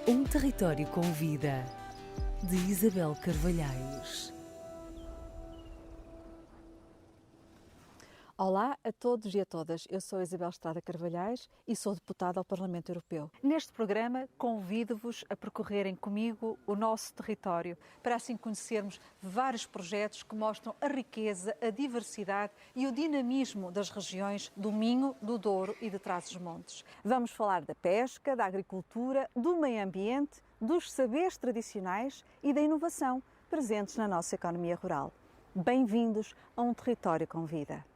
Um território com vida, de Isabel Carvalhais. Olá a todos e a todas, eu sou Isabel Estrada Carvalhais e sou deputada ao Parlamento Europeu. Neste programa convido-vos a percorrerem comigo o nosso território, para assim conhecermos vários projetos que mostram a riqueza, a diversidade e o dinamismo das regiões do Minho, do Douro e de Trás-os-Montes. Vamos falar da pesca, da agricultura, do meio ambiente, dos saberes tradicionais e da inovação presentes na nossa economia rural. Bem-vindos a um território com vida.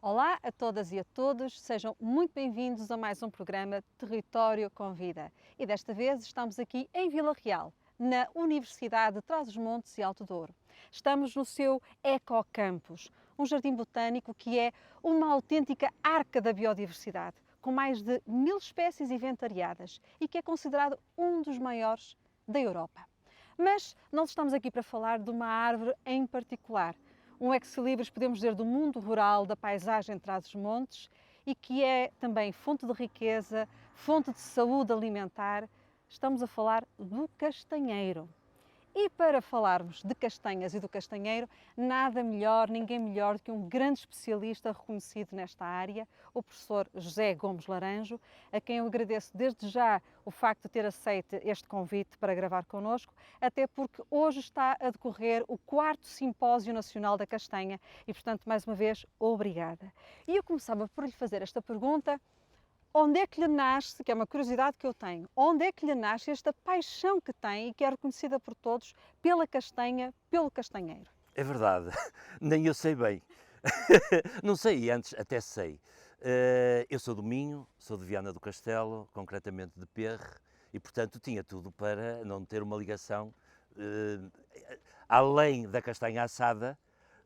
Olá a todas e a todos, sejam muito bem-vindos a mais um programa Território com Vida. E desta vez estamos aqui em Vila Real, na Universidade de Trás-os-Montes e Alto Douro. Estamos no seu Ecocampus, um jardim botânico que é uma autêntica arca da biodiversidade, com mais de 1000 espécies inventariadas e que é considerado um dos maiores da Europa. Mas não estamos aqui para falar de uma árvore em particular. Um ex-libris, podemos dizer, do mundo rural, da paisagem de Trás-os-Montes e que é também fonte de riqueza, fonte de saúde alimentar. Estamos a falar do castanheiro. E para falarmos de castanhas e do castanheiro, nada melhor, ninguém melhor do que um grande especialista reconhecido nesta área, o professor José Gomes Laranjo, a quem eu agradeço desde já o facto de ter aceito este convite para gravar connosco, até porque hoje está a decorrer o 4º Simpósio Nacional da Castanha e, portanto, mais uma vez, obrigada. E eu começava por lhe fazer esta pergunta. Onde é que lhe nasce, que é uma curiosidade que eu tenho, onde é que lhe nasce esta paixão que tem e que é reconhecida por todos pela castanha, pelo castanheiro? É verdade, nem eu sei bem. Não sei, antes até sei. Eu sou do Minho, sou de Viana do Castelo, concretamente de Perre, e portanto tinha tudo para não ter uma ligação além da castanha assada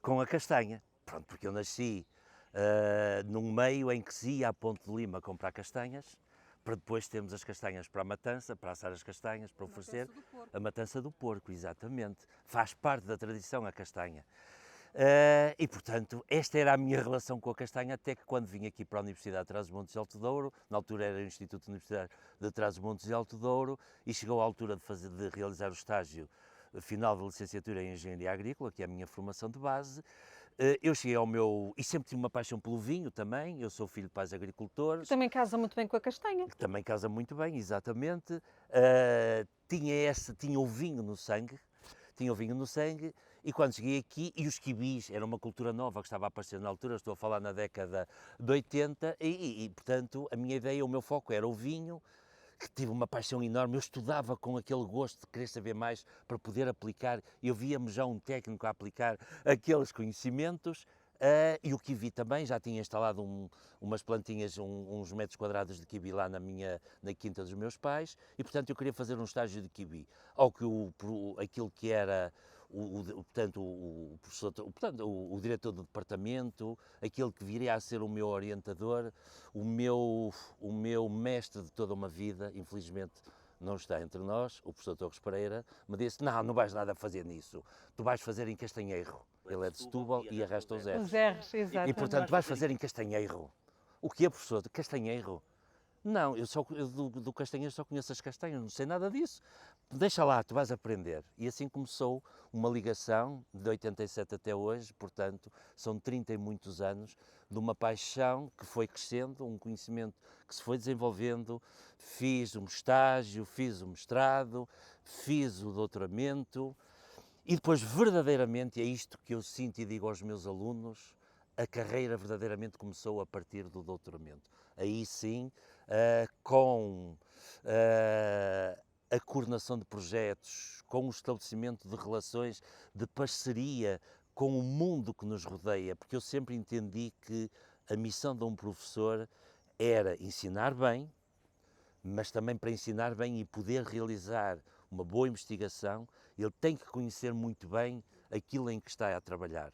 com a castanha. Pronto, porque eu nasci num meio em que se ia à Ponte de Lima comprar castanhas, para depois termos as castanhas para a matança, para assar as castanhas, para oferecer a matança do porco, exatamente. Faz parte da tradição a castanha. E, portanto, esta era a minha relação com a castanha, até que quando vim aqui para a Universidade de Trás-os-Montes e Alto Douro, na altura era o Instituto Universitário de Trás-os-Montes e Alto Douro, e chegou a altura de realizar o estágio final de licenciatura em Engenharia Agrícola, que é a minha formação de base. Eu cheguei ao meu... e sempre tive uma paixão pelo vinho também, eu sou filho de pais agricultores. Também casa muito bem com a castanha. Que também casa muito bem, exatamente. Tinha o vinho no sangue, e quando cheguei aqui, e os quibis, era uma cultura nova que estava a aparecer na altura, estou a falar na década de 80, e portanto a minha ideia, o meu foco era o vinho, que tive uma paixão enorme, eu estudava com aquele gosto de querer saber mais para poder aplicar, eu via-me já um técnico a aplicar aqueles conhecimentos, e o kiwi também, já tinha instalado umas plantinhas, uns metros quadrados de kiwi lá na quinta dos meus pais, e portanto eu queria fazer um estágio de kiwi, ao que aquilo que era portanto, o professor, portanto, o diretor do departamento, aquele que viria a ser o meu orientador, o meu mestre de toda uma vida, infelizmente não está entre nós, o professor Torres Pereira, me disse: não vais nada fazer nisso, tu vais fazer em Castanheiro. Ele é de Setúbal e arrasta os R's. Os R's, exato. E portanto vais fazer em Castanheiro. O que é, professor? De Castanheiro? Não, eu do Castanheiro só conheço as castanhas, não sei nada disso. Deixa lá, tu vais aprender. E assim começou uma ligação, de 87 até hoje, portanto, são 30 e muitos anos, de uma paixão que foi crescendo, um conhecimento que se foi desenvolvendo. Fiz um estágio, fiz o mestrado, fiz o doutoramento, e depois, verdadeiramente, é isto que eu sinto e digo aos meus alunos, a carreira verdadeiramente começou a partir do doutoramento. Aí sim, com a coordenação de projetos, com o estabelecimento de relações de parceria com o mundo que nos rodeia, porque eu sempre entendi que a missão de um professor era ensinar bem, mas também para ensinar bem e poder realizar uma boa investigação, ele tem que conhecer muito bem aquilo em que está a trabalhar.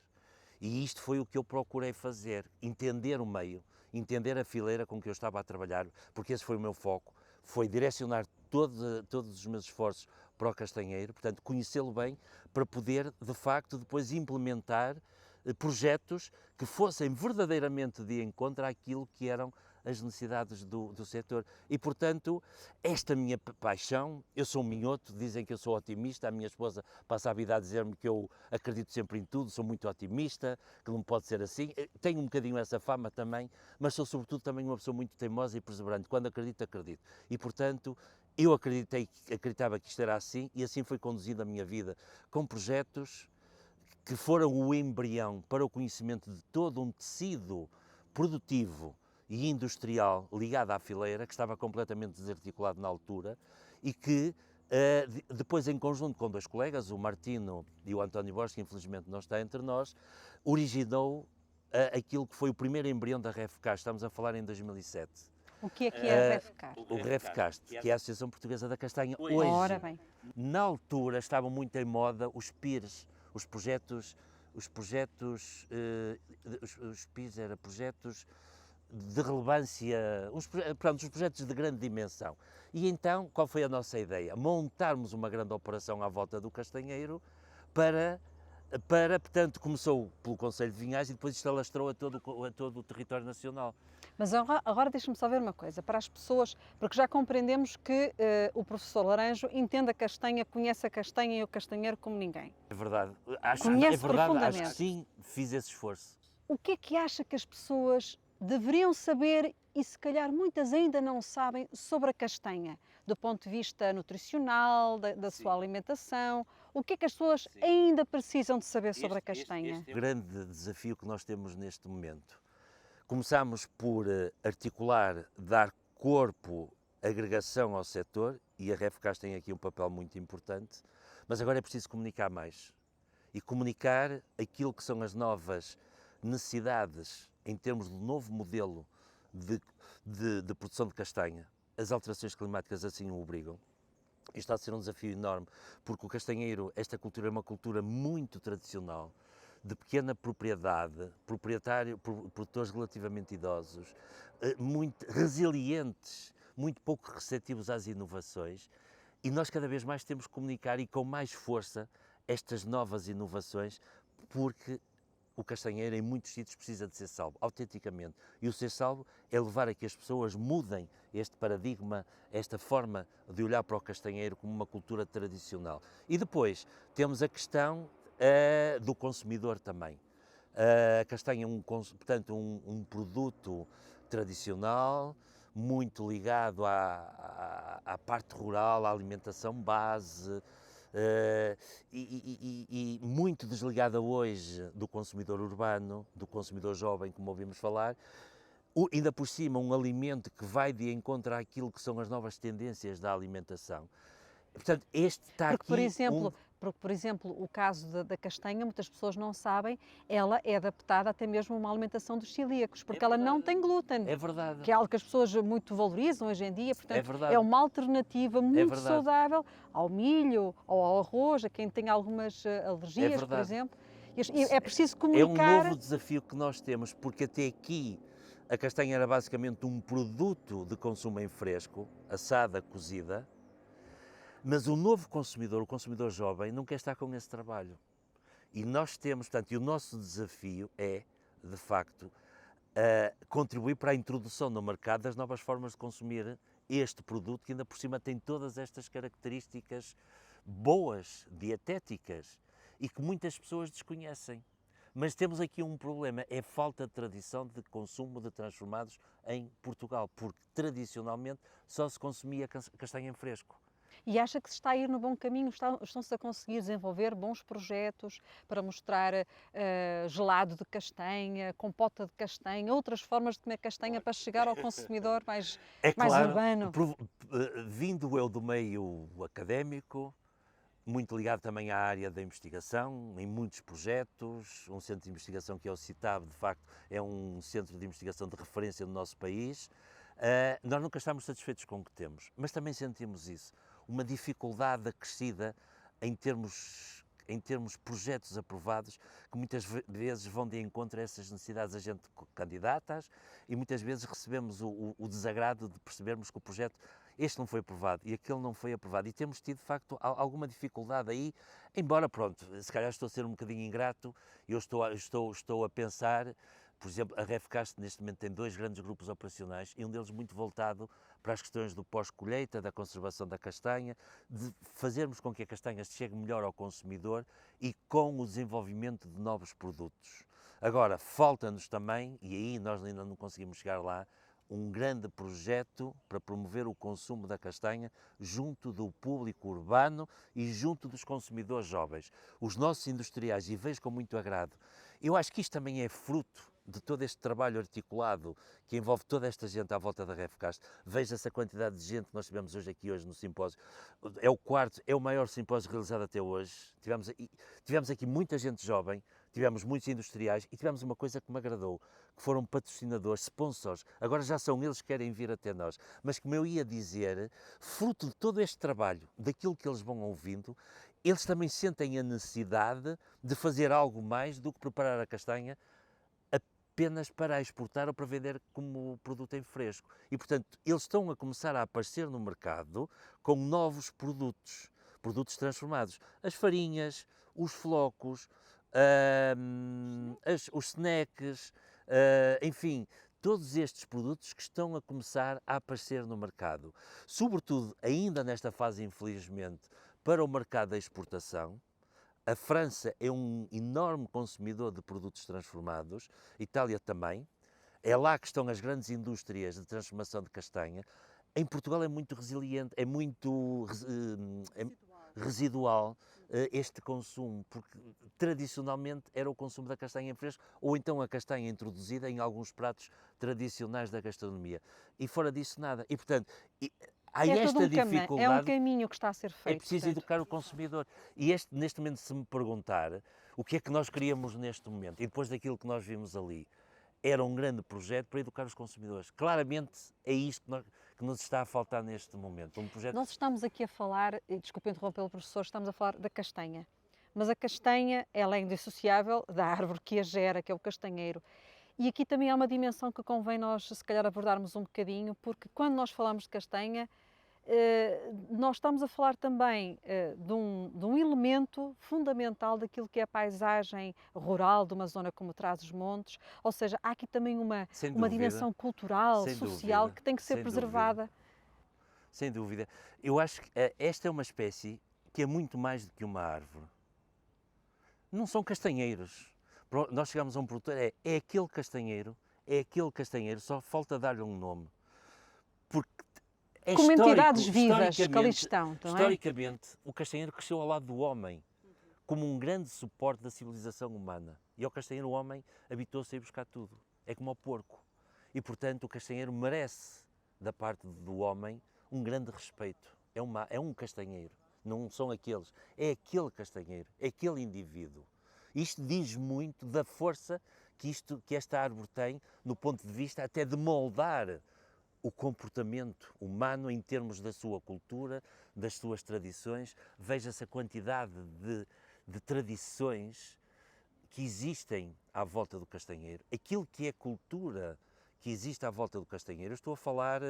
E isto foi o que eu procurei fazer, entender o meio, entender a fileira com que eu estava a trabalhar, porque esse foi o meu foco, foi direcionar todos os meus esforços para o castanheiro, portanto, conhecê-lo bem, para poder, de facto, depois implementar projetos que fossem verdadeiramente de encontro àquilo que eram as necessidades do setor. E, portanto, esta minha paixão, eu sou um minhoto, dizem que eu sou otimista, a minha esposa passa a vida a dizer-me que eu acredito sempre em tudo, sou muito otimista, que não pode ser assim. Tenho um bocadinho essa fama também, mas sou sobretudo também uma pessoa muito teimosa e perseverante. Quando acredito, acredito. E, portanto, eu acreditava que isto era assim e assim foi conduzida a minha vida, com projetos que foram o embrião para o conhecimento de todo um tecido produtivo e industrial ligado à fileira, que estava completamente desarticulado na altura e que depois, em conjunto com dois colegas, o Martino e o António Borges, que infelizmente não está entre nós, originou aquilo que foi o primeiro embrião da REFCAST. Estamos a falar em 2007. O que é a REFCAST? O REFCAST, que é a Associação Portuguesa da Castanha. Hoje, Ora bem. na altura, estavam muito em moda os PIRs, os projetos, os PIRs eram projetos de relevância, os projetos de grande dimensão. E então, qual foi a nossa ideia? Montarmos uma grande operação à volta do castanheiro portanto, começou pelo Conselho de Vinhais e depois isto alastrou a todo o território nacional. Mas agora deixa-me só ver uma coisa, para as pessoas, porque já compreendemos que o professor Laranjo entende a castanha, conhece a castanha e o castanheiro como ninguém. É verdade. Conhece Acho que sim, fiz esse esforço. O que é que acha que as pessoas deveriam saber e se calhar muitas ainda não sabem sobre a castanha, do ponto de vista nutricional, da sua alimentação? O que é que as pessoas ainda precisam de saber sobre a castanha? Este é o grande desafio que nós temos neste momento. Começámos por articular, dar corpo, agregação ao setor, e a REFCAST tem aqui um papel muito importante, mas agora é preciso comunicar mais. E comunicar aquilo que são as novas necessidades em termos do novo modelo de produção de castanha. As alterações climáticas assim o obrigam. Isto está a ser um desafio enorme, porque o castanheiro, esta cultura é uma cultura muito tradicional, de pequena propriedade, produtores relativamente idosos, muito resilientes, muito pouco receptivos às inovações, e nós cada vez mais temos que comunicar e com mais força estas novas inovações, porque o castanheiro em muitos sítios precisa de ser salvo, autenticamente. E o ser salvo é levar a que as pessoas mudem este paradigma, esta forma de olhar para o castanheiro como uma cultura tradicional. E depois temos a questão do consumidor também. A castanha é portanto, um produto tradicional, muito ligado à parte rural, à alimentação base, e muito desligada hoje do consumidor urbano, do consumidor jovem, como ouvimos falar. Ainda por cima, um alimento que vai de encontro àquilo que são as novas tendências da alimentação. Portanto, este está Porque, aqui... por exemplo, o caso da castanha, muitas pessoas não sabem, ela é adaptada até mesmo a uma alimentação dos celíacos, porque ela não tem glúten. É verdade. Que é algo que as pessoas muito valorizam hoje em dia, portanto, É verdade. é uma alternativa muito saudável ao milho ou ao arroz, a quem tem algumas alergias, por exemplo. E é preciso comunicar... É um novo desafio que nós temos, porque até aqui a castanha era basicamente um produto de consumo em fresco, assada, cozida, mas o novo consumidor, o consumidor jovem, não quer estar com esse trabalho. E nós temos, portanto, e o nosso desafio é, de facto, contribuir para a introdução no mercado das novas formas de consumir este produto, que ainda por cima tem todas estas características boas, dietéticas, e que muitas pessoas desconhecem. Mas temos aqui um problema, é a falta de tradição de consumo de transformados em Portugal, porque tradicionalmente só se consumia castanha em fresco. E acha que se está a ir no bom caminho? Estão-se a conseguir desenvolver bons projetos para mostrar gelado de castanha, compota de castanha, outras formas de comer castanha para chegar ao consumidor mais urbano? Vindo eu do meio académico, muito ligado também à área da investigação, em muitos projetos, um centro de investigação que é o CITAB, de facto, é um centro de investigação de referência no nosso país. Nós nunca estamos satisfeitos com o que temos, mas também sentimos isso, uma dificuldade acrescida em termos projetos aprovados, que muitas vezes vão de encontro a essas necessidades. A gente candidata e muitas vezes recebemos o desagrado de percebermos que o projeto este não foi aprovado e aquele não foi aprovado. E temos tido, de facto, alguma dificuldade aí, embora, pronto, se calhar estou a ser um bocadinho ingrato, eu estou a pensar, por exemplo, a Refcast neste momento tem 2 grandes grupos operacionais e um deles muito voltado para as questões do pós-colheita, da conservação da castanha, de fazermos com que a castanha chegue melhor ao consumidor e com o desenvolvimento de novos produtos. Agora, falta-nos também, e aí nós ainda não conseguimos chegar lá, um grande projeto para promover o consumo da castanha junto do público urbano e junto dos consumidores jovens. Os nossos industriais, e vejo com muito agrado, eu acho que isto também é fruto de todo este trabalho articulado que envolve toda esta gente à volta da Refcast. Veja-se a quantidade de gente que nós tivemos hoje no simpósio. É o maior simpósio realizado até hoje. Tivemos aqui muita gente jovem, tivemos muitos industriais e tivemos uma coisa que me agradou, que foram patrocinadores, sponsors. Agora já são eles que querem vir até nós. Mas como eu ia dizer, fruto de todo este trabalho, daquilo que eles vão ouvindo, eles também sentem a necessidade de fazer algo mais do que preparar a castanha apenas para exportar ou para vender como produto em fresco. E, portanto, eles estão a começar a aparecer no mercado com novos produtos transformados. As farinhas, os flocos, os snacks, enfim, todos estes produtos que estão a começar a aparecer no mercado. Sobretudo, ainda nesta fase, infelizmente, para o mercado da exportação. A França é um enorme consumidor de produtos transformados, Itália também. É lá que estão as grandes indústrias de transformação de castanha. Em Portugal é muito resiliente, é muito residual este consumo, porque tradicionalmente era o consumo da castanha em fresco ou então a castanha introduzida em alguns pratos tradicionais da gastronomia. E fora disso nada. E, portanto, há esta dificuldade. É um caminho que está a ser feito. É preciso educar o consumidor. E neste momento, se me perguntar o que é que nós queríamos neste momento, e depois daquilo que nós vimos ali, era um grande projeto para educar os consumidores. Claramente é isto que nos está a faltar neste momento. Um projeto... Nós estamos aqui a falar, e desculpe interromper o professor, estamos a falar da castanha. Mas a castanha, ela é indissociável da árvore que a gera, que é o castanheiro. E aqui também há uma dimensão que convém nós, se calhar, abordarmos um bocadinho, porque quando nós falamos de castanha, nós estamos a falar também de um elemento fundamental daquilo que é a paisagem rural de uma zona como Trás-os-Montes, ou seja, há aqui também uma dimensão cultural, social, que tem que ser preservada. Sem dúvida. Eu acho que esta é uma espécie que é muito mais do que uma árvore. Não são castanheiros. Nós chegamos a um produtor, é aquele castanheiro, só falta dar-lhe um nome. Porque como entidades vivas que ali estão, não é? Historicamente, o castanheiro cresceu ao lado do homem, como um grande suporte da civilização humana. E ao castanheiro o homem habitou-se a ir buscar tudo. É como ao porco. E, portanto, o castanheiro merece, da parte do homem, um grande respeito. É um castanheiro, não são aqueles. É aquele castanheiro, é aquele indivíduo. Isto diz muito da força que esta árvore tem, no ponto de vista até de moldar o comportamento humano em termos da sua cultura, das suas tradições. Veja-se a quantidade de tradições que existem à volta do castanheiro, aquilo que é cultura que existe à volta do castanheiro. Eu estou a falar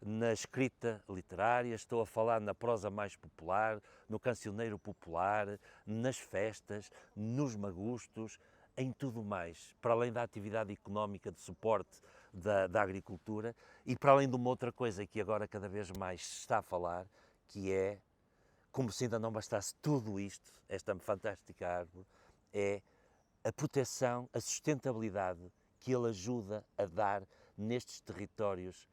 na escrita literária, estou a falar na prosa mais popular, no cancioneiro popular, nas festas, nos magustos, em tudo mais, para além da atividade económica de suporte da agricultura e para além de uma outra coisa que agora cada vez mais se está a falar, que é, como se ainda não bastasse tudo isto, esta fantástica árvore, é a proteção, a sustentabilidade que ele ajuda a dar nestes territórios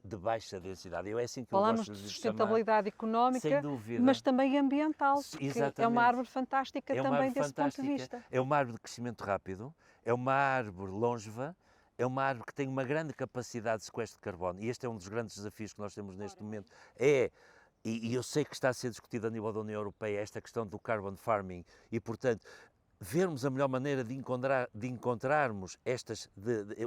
de baixa densidade. É assim que falamos de sustentabilidade económica, sem dúvida, mas também ambiental, porque exatamente, é uma árvore fantástica também desse ponto de vista. É uma árvore de crescimento rápido, é uma árvore longeva, é uma árvore que tem uma grande capacidade de sequestro de carbono, e este é um dos grandes desafios que nós temos neste momento, e eu sei que está a ser discutido a nível da União Europeia esta questão do carbon farming, e portanto vermos a melhor maneira de encontrarmos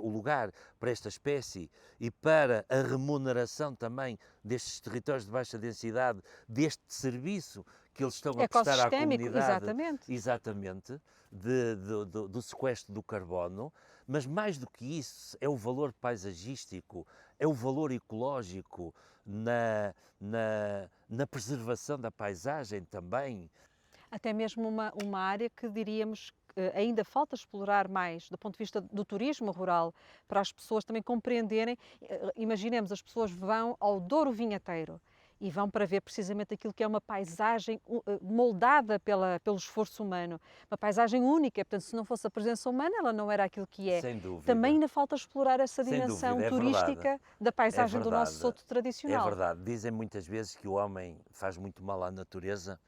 o lugar para esta espécie e para a remuneração também destes territórios de baixa densidade, deste serviço que eles estão a prestar à Ecossistémico, comunidade, exatamente. exatamente, do sequestro do carbono, mas mais do que isso, é o valor paisagístico, é o valor ecológico na preservação da paisagem também. Até mesmo uma área que diríamos que ainda falta explorar mais do ponto de vista do turismo rural, para as pessoas também compreenderem. Imaginemos, as pessoas vão ao Douro Vinheteiro e vão para ver precisamente aquilo que é uma paisagem moldada pelo esforço humano, uma paisagem única. Portanto, se não fosse a presença humana, ela não era aquilo que é. Sem dúvida. Também ainda falta explorar essa Sem dimensão dúvida, é turística verdade. da paisagem do nosso verdade. Soto É tradicional. verdade. Dizem muitas vezes que o homem faz muito mal à natureza,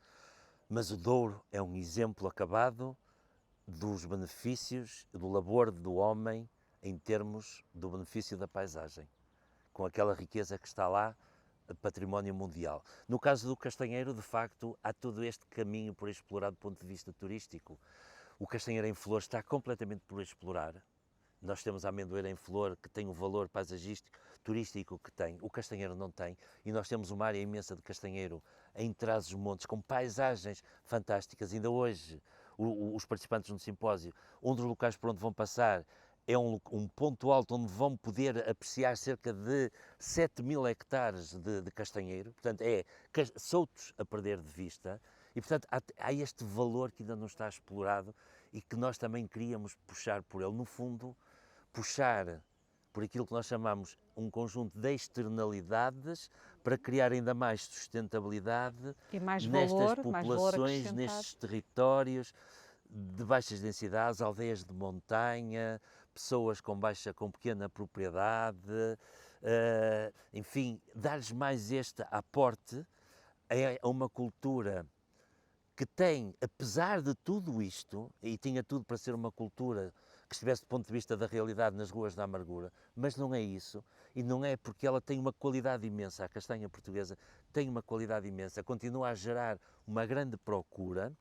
mas o Douro é um exemplo acabado dos benefícios do labor do homem em termos do benefício da paisagem, com aquela riqueza que está lá, património mundial. No caso do Castanheiro, de facto, há todo este caminho por explorar do ponto de vista turístico. O Castanheiro em flor está completamente por explorar. Nós temos a amendoeira em flor, que tem o valor paisagístico, turístico que tem. O Castanheiro não tem. E nós temos uma área imensa de Castanheiro em Trás-os-Montes, com paisagens fantásticas. Ainda hoje, os participantes no simpósio, um dos locais por onde vão passar é um ponto alto onde vão poder apreciar cerca de 7.000 hectares de castanheiro. Portanto, soltos a perder de vista. E, portanto, há este valor que ainda não está explorado e que nós também queríamos puxar por ele. No fundo, puxar por aquilo que nós chamamos um conjunto de externalidades para criar ainda mais sustentabilidade E mais nestas valor, mais valor populações, acrescentado. nestes territórios de baixas densidades, aldeias de montanha, pessoas com pequena propriedade, enfim, dar-lhes mais este aporte a uma cultura que tem, apesar de tudo isto, e tinha tudo para ser uma cultura que estivesse do ponto de vista da realidade nas ruas da amargura, mas não é isso, e não é porque ela tem uma qualidade imensa, a castanha portuguesa tem uma qualidade imensa, continua a gerar uma grande procura,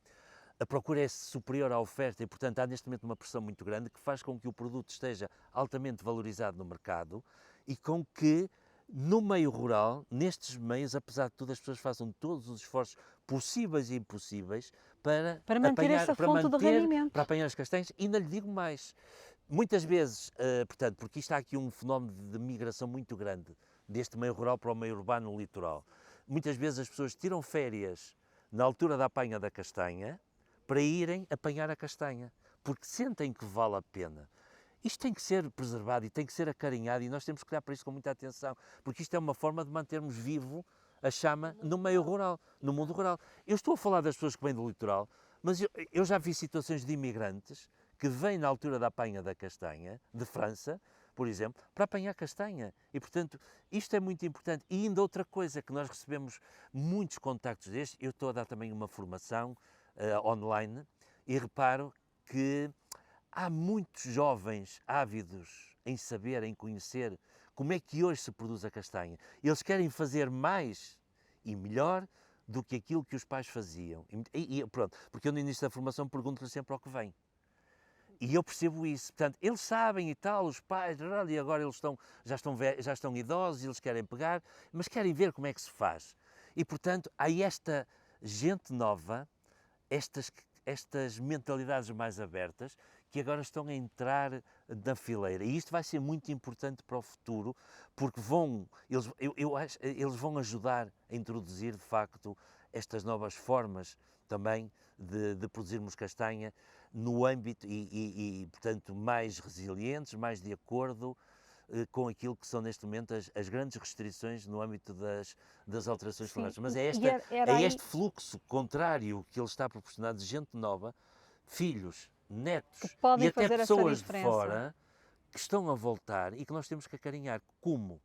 a procura é superior à oferta e, portanto, há neste momento uma pressão muito grande que faz com que o produto esteja altamente valorizado no mercado e com que, no meio rural, nestes meios, apesar de tudo, as pessoas façam todos os esforços possíveis e impossíveis Para manter essa fonte de rendimento. para apanhar as castanhas. E ainda lhe digo mais, muitas vezes, portanto, porque isto há aqui um fenómeno de migração muito grande deste meio rural para o meio urbano, no litoral. Muitas vezes as pessoas tiram férias na altura da apanha da castanha para irem apanhar a castanha, porque sentem que vale a pena. Isto tem que ser preservado e tem que ser acarinhado e nós temos que olhar para isto com muita atenção, porque isto é uma forma de mantermos vivo a chama no meio rural, no mundo rural. Eu estou a falar das pessoas que vêm do litoral, mas eu já vi situações de imigrantes que vêm na altura da apanha da castanha, de França, por exemplo, para apanhar castanha. E, portanto, isto é muito importante. E ainda outra coisa, que nós recebemos muitos contactos destes, eu estou a dar também uma formação online e reparo que há muitos jovens ávidos em saber, em conhecer como é que hoje se produz a castanha. Eles querem fazer mais e melhor do que aquilo que os pais faziam. E pronto, porque eu no início da formação pergunto-lhes sempre ao que vem. E eu percebo isso. Portanto, eles sabem e tal, os pais, e agora eles já estão idosos, eles querem pegar, mas querem ver como é que se faz. E, portanto, há esta gente nova, estas mentalidades mais abertas, que agora estão a entrar na fileira. E isto vai ser muito importante para o futuro, porque eles vão ajudar a introduzir, de facto, estas novas formas também de produzirmos castanha no âmbito portanto, mais resilientes, mais de acordo com aquilo que são neste momento as grandes restrições no âmbito das alterações climáticas. Mas é este fluxo contrário que ele está a proporcionar de gente nova, filhos, netos e até pessoas de fora que estão a voltar e que nós temos que acarinhar. Como?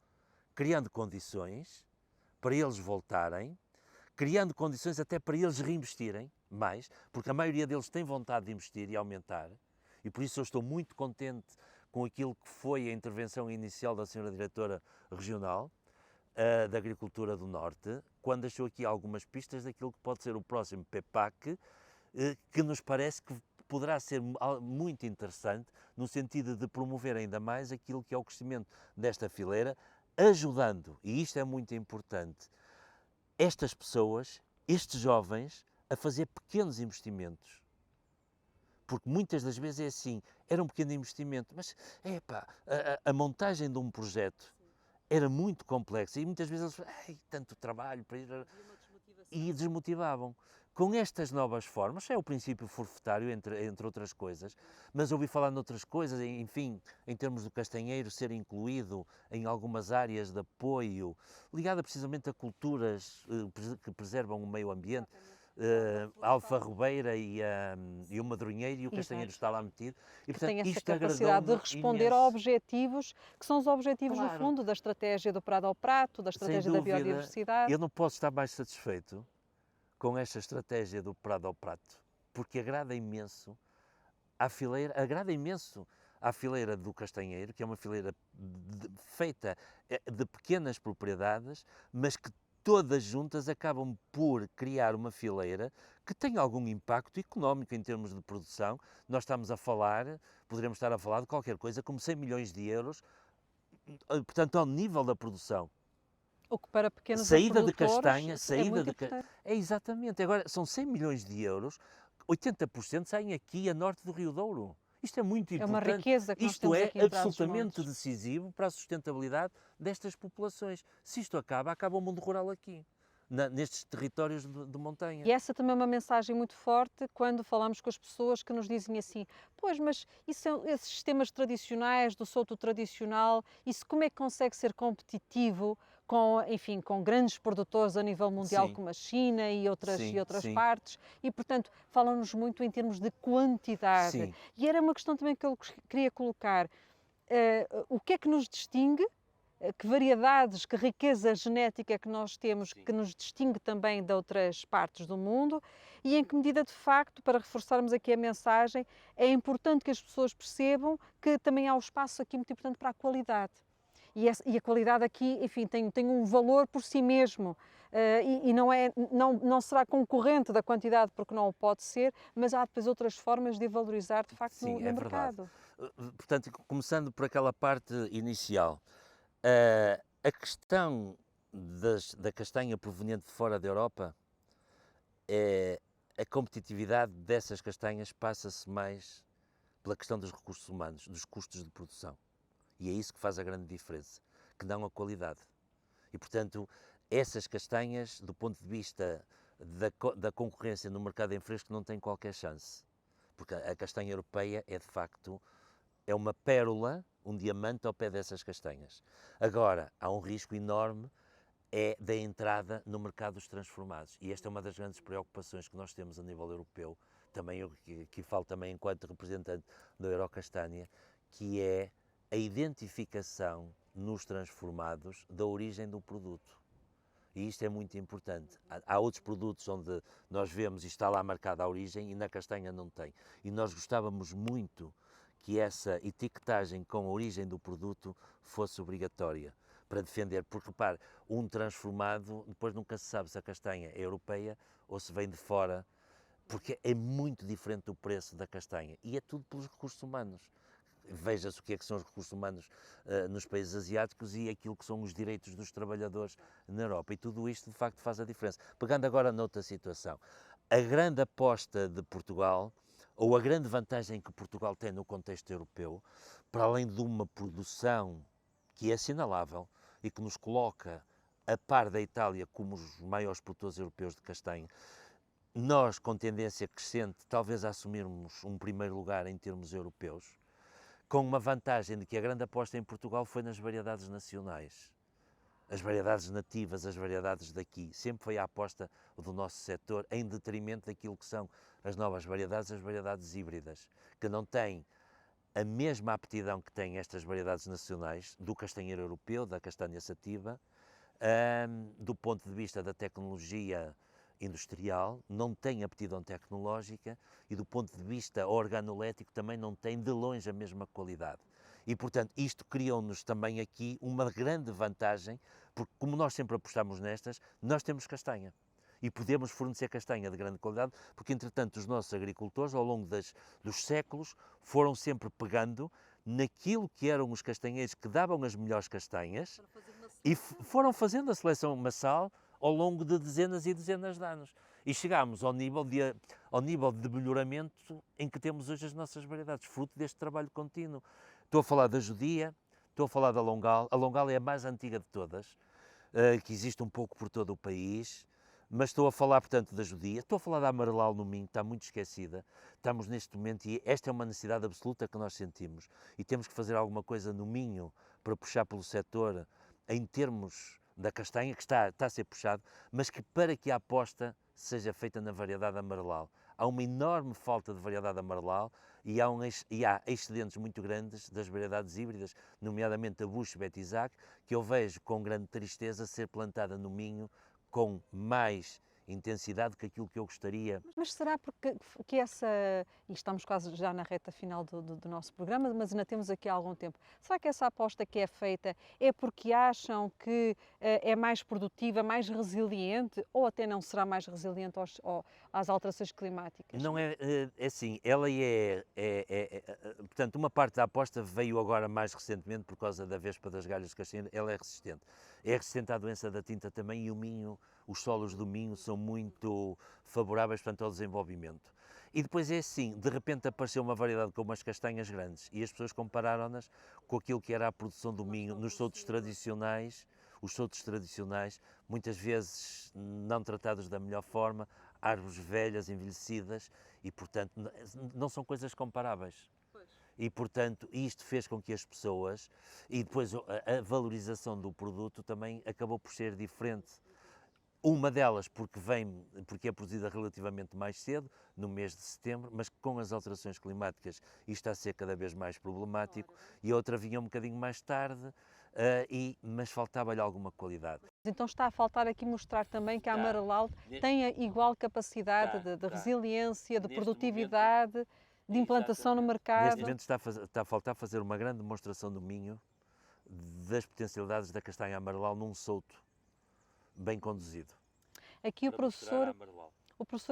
Criando condições para eles voltarem, criando condições até para eles reinvestirem mais, porque a maioria deles tem vontade de investir e aumentar, e por isso eu estou muito contente com aquilo que foi a intervenção inicial da Sra. Diretora Regional da Agricultura do Norte, quando deixou aqui algumas pistas daquilo que pode ser o próximo PEPAC, que nos parece que poderá ser muito interessante no sentido de promover ainda mais aquilo que é o crescimento desta fileira, ajudando, e isto é muito importante, estas pessoas, estes jovens, a fazer pequenos investimentos. Porque muitas das vezes é assim, era um pequeno investimento, mas a montagem de um projeto era muito complexa e muitas vezes eles falavam, ai, tanto trabalho para ir... E desmotivavam. Com estas novas formas, é o princípio forfetário, entre outras coisas, mas ouvi falar noutras coisas, enfim, em termos do castanheiro ser incluído em algumas áreas de apoio, ligada precisamente a culturas que preservam o meio ambiente, a alfarrobeira e o madronheiro, e o castanheiro está lá metido. E, Que tem essa isto capacidade de agradou-me responder imenso. a objetivos que são os objetivos, no Claro. fundo, da estratégia do Prado ao Prato, da Sem estratégia da dúvida, biodiversidade. eu não posso estar mais satisfeito com esta estratégia do Prado ao Prato, porque agrada imenso à fileira do castanheiro, que é uma fileira feita de pequenas propriedades, mas que todas juntas acabam por criar uma fileira que tem algum impacto económico em termos de produção. Nós poderemos estar a falar de qualquer coisa como 100 milhões de euros, portanto, ao nível da produção. O que para pequenos Saída de produtores castanha, é muito importante. É exatamente. Agora, são 100 milhões de euros, 80% saem aqui a norte do Rio Douro. Isto é muito É uma importante. riqueza que nós Isto temos é aqui em absolutamente Trás-os-Montes. decisivo para a sustentabilidade destas populações. Se isto acaba o mundo rural aqui, nestes territórios de montanha. E essa também é uma mensagem muito forte quando falamos com as pessoas que nos dizem assim: pois, mas esses sistemas tradicionais, do solto tradicional, isso como é que consegue ser competitivo com, enfim, com grandes produtores a nível mundial Sim. como a China e outras Sim. partes? E, portanto, falam-nos muito em termos de quantidade. Sim. E era uma questão também que eu queria colocar. O que é que nos distingue? Que variedades, que riqueza genética que nós temos, que nos distingue também de outras partes do mundo, e em que medida, de facto, para reforçarmos aqui a mensagem, é importante que as pessoas percebam que também há um espaço aqui muito importante para a qualidade. E a qualidade aqui, enfim, tem um valor por si mesmo. E não será concorrente da quantidade, porque não o pode ser, mas há depois outras formas de valorizar, de facto, Sim, no é verdade. mercado. Portanto, começando por aquela parte inicial, a questão da castanha proveniente de fora da Europa, a competitividade dessas castanhas passa-se mais pela questão dos recursos humanos, dos custos de produção. E é isso que faz a grande diferença, que não a qualidade. E, portanto, essas castanhas, do ponto de vista da concorrência no mercado em fresco, não têm qualquer chance. Porque a castanha europeia é, de facto, é uma pérola, um diamante ao pé dessas castanhas. Agora, há um risco enorme da entrada no mercado dos transformados. E esta é uma das grandes preocupações que nós temos a nível europeu, também eu que falo também enquanto representante da Eurocastânia, que é a identificação nos transformados da origem do produto. E isto é muito importante. Há outros produtos onde nós vemos e está lá marcada a origem e na castanha não tem. E nós gostávamos muito que essa etiquetagem com a origem do produto fosse obrigatória para defender, porque repare, um transformado, depois nunca se sabe se a castanha é europeia ou se vem de fora, porque é muito diferente do preço da castanha e é tudo pelos recursos humanos. Veja-se o que é que são os recursos humanos nos países asiáticos e aquilo que são os direitos dos trabalhadores na Europa. E tudo isto, de facto, faz a diferença. Pegando agora noutra situação, a grande aposta de Portugal, ou a grande vantagem que Portugal tem no contexto europeu, para além de uma produção que é assinalável e que nos coloca a par da Itália como os maiores produtores europeus de castanha, nós, com tendência crescente, talvez a assumirmos um primeiro lugar em termos europeus, com uma vantagem de que a grande aposta em Portugal foi nas variedades nacionais. As variedades nativas, as variedades daqui. Sempre foi a aposta do nosso setor em detrimento daquilo que são as novas variedades, as variedades híbridas, que não têm a mesma aptidão que têm estas variedades nacionais do castanheiro europeu, da castanha sativa, do ponto de vista da tecnologia industrial, não tem aptidão tecnológica e do ponto de vista organolético também não tem de longe a mesma qualidade. E, portanto, isto criou-nos também aqui uma grande vantagem, porque como nós sempre apostamos nestas, nós temos castanha. E podemos fornecer castanha de grande qualidade, porque, entretanto, os nossos agricultores, ao longo dos séculos, foram sempre pegando naquilo que eram os castanheiros que davam as melhores castanhas e foram fazendo a seleção massal ao longo de dezenas e dezenas de anos. E chegámos ao nível de melhoramento em que temos hoje as nossas variedades, fruto deste trabalho contínuo. Estou a falar da Judia, estou a falar da Longal. A Longal é a mais antiga de todas, que existe um pouco por todo o país, mas estou a falar, portanto, da Judia. Estou a falar da Amarelau no Minho, está muito esquecida. Estamos neste momento, e esta é uma necessidade absoluta que nós sentimos, e temos que fazer alguma coisa no Minho para puxar pelo setor, em termos da castanha, que está a ser puxado, mas que para que a aposta seja feita na variedade Amarelau. Há uma enorme falta de variedade Amarelau e há excedentes muito grandes das variedades híbridas, nomeadamente a Bush Betty Isaac, que eu vejo com grande tristeza ser plantada no Minho com mais intensidade que aquilo que eu gostaria. Mas será porque que essa, e estamos quase já na reta final do nosso programa, mas ainda temos aqui algum tempo, será que essa aposta que é feita é porque acham que é mais produtiva, mais resiliente, ou até não será mais resiliente às alterações climáticas? Não é, é assim, ela portanto, uma parte da aposta veio agora mais recentemente por causa da vespa das galhas de castanha, ela é resistente. É resistente à doença da tinta também e o Minho, os solos do Minho são muito favoráveis, portanto, ao desenvolvimento. E depois é assim, de repente apareceu uma variedade com umas castanhas grandes e as pessoas compararam-nas com aquilo que era a produção do Minho nos soltos tradicionais, os soltos tradicionais, muitas vezes não tratados da melhor forma, árvores velhas, envelhecidas e, portanto, não são coisas comparáveis. E, portanto, isto fez com que as pessoas, e depois a valorização do produto também acabou por ser diferente. Uma delas porque é produzida relativamente mais cedo, no mês de setembro, mas com as alterações climáticas isto está a ser cada vez mais problemático, e a outra vinha um bocadinho mais tarde, mas faltava-lhe alguma qualidade. Então está a faltar aqui mostrar também que a Está. Amarelau tem a igual capacidade de resiliência, de Neste produtividade, de implantação no mercado. Neste momento está a faltar fazer uma grande demonstração do Minho das potencialidades da castanha Amarelau num solto bem conduzido. Aqui o professor,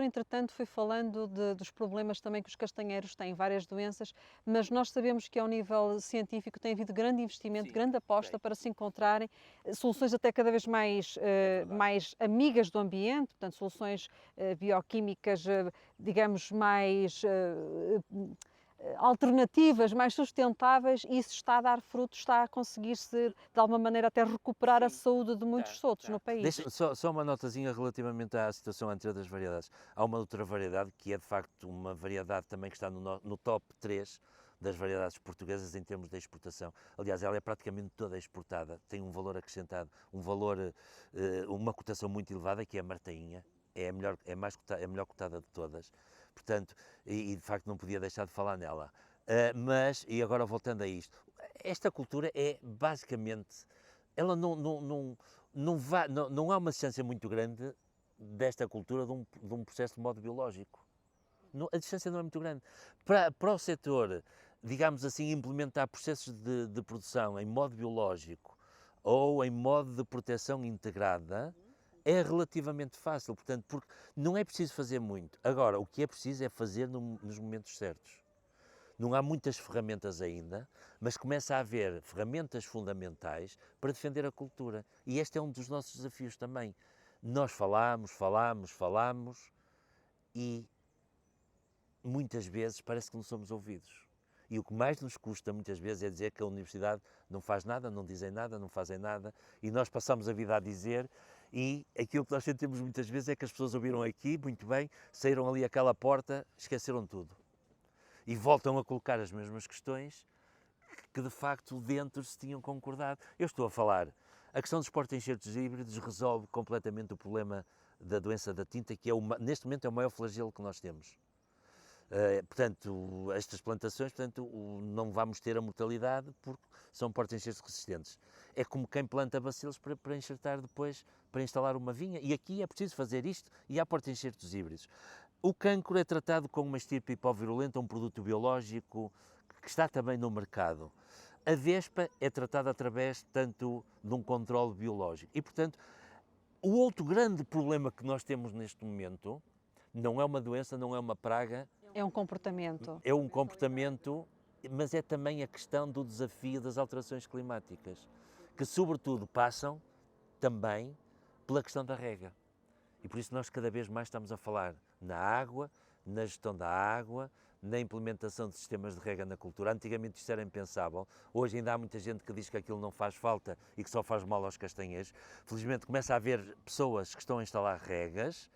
entretanto, foi falando dos problemas também que os castanheiros têm, várias doenças, mas nós sabemos que ao nível científico tem havido grande investimento, Sim, grande aposta para se encontrarem soluções até cada vez mais, verdade. mais amigas do ambiente, portanto, soluções bioquímicas, digamos, mais alternativas, mais sustentáveis, e isso está a dar frutos, está a conseguir-se, de alguma maneira, até recuperar a Sim, saúde de muitos soltos no país. Só uma notazinha relativamente à situação anterior das variedades. Há uma outra variedade que é de facto uma variedade também que está no top 3 das variedades portuguesas em termos de exportação. Aliás, ela é praticamente toda exportada, tem um valor acrescentado, uma cotação muito elevada, que é a martainha, é a melhor cotada de todas. Portanto, e de facto não podia deixar de falar nela. E agora voltando a isto, esta cultura é basicamente, ela não há uma distância muito grande desta cultura de um processo de modo biológico. A distância não é muito grande. Para o setor, digamos assim, implementar processos de produção em modo biológico ou em modo de proteção integrada, é relativamente fácil, portanto, porque não é preciso fazer muito. Agora, o que é preciso é fazer nos momentos certos. Não há muitas ferramentas ainda, mas começa a haver ferramentas fundamentais para defender a cultura. E este é um dos nossos desafios também. Nós falamos e muitas vezes parece que não somos ouvidos. E o que mais nos custa muitas vezes é dizer que a universidade não faz nada, não dizem nada, não fazem nada, e nós passamos a vida a dizer, e aquilo que nós sentimos muitas vezes é que as pessoas ouviram aqui, muito bem, saíram ali àquela porta, esqueceram tudo. E voltam a colocar as mesmas questões que de facto dentro se tinham concordado. Eu estou a falar, a questão dos porta-enxertos híbridos resolve completamente o problema da doença da tinta, que neste momento é o maior flagelo que nós temos. Portanto, estas plantações, não vamos ter a mortalidade porque são porta-enxertos resistentes. É como quem planta bacilos para enxertar depois, para instalar uma vinha, e aqui é preciso fazer isto, e há porta-enxertos híbridos. O cancro é tratado com uma estirpe hipovirulenta, um produto biológico que está também no mercado. A vespa é tratada através, tanto de um controle biológico. E, portanto, o outro grande problema que nós temos neste momento não é uma doença, não é uma praga. É um comportamento. É um comportamento, mas é também a questão do desafio das alterações climáticas, que sobretudo passam também pela questão da rega. E por isso nós cada vez mais estamos a falar na água, na gestão da água, na implementação de sistemas de rega na cultura. Antigamente isto era impensável, hoje ainda há muita gente que diz que aquilo não faz falta e que só faz mal aos castanheiros. Felizmente começa a haver pessoas que estão a instalar regas,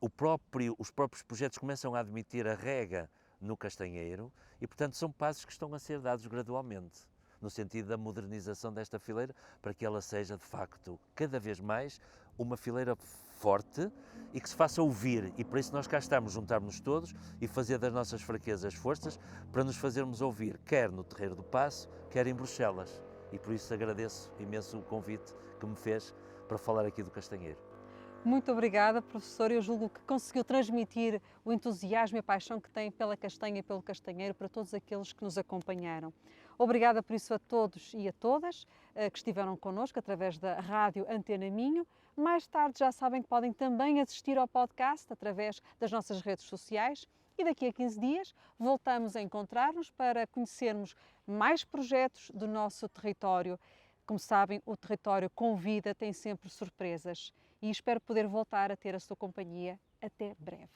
os próprios projetos começam a admitir a rega no castanheiro e, portanto, são passos que estão a ser dados gradualmente, no sentido da modernização desta fileira, para que ela seja, de facto, cada vez mais uma fileira forte e que se faça ouvir, e para isso nós cá estamos, juntarmos-nos todos e fazer das nossas fraquezas forças para nos fazermos ouvir, quer no Terreiro do Paço, quer em Bruxelas. E por isso agradeço imenso o convite que me fez para falar aqui do castanheiro. Muito obrigada, professor. Eu julgo que conseguiu transmitir o entusiasmo e a paixão que tem pela castanha e pelo castanheiro para todos aqueles que nos acompanharam. Obrigada por isso a todos e a todas que estiveram connosco através da Rádio Antena Minho. Mais tarde já sabem que podem também assistir ao podcast através das nossas redes sociais e daqui a 15 dias voltamos a encontrar-nos para conhecermos mais projetos do nosso território. Como sabem, o território Convida tem sempre surpresas e espero poder voltar a ter a sua companhia até breve.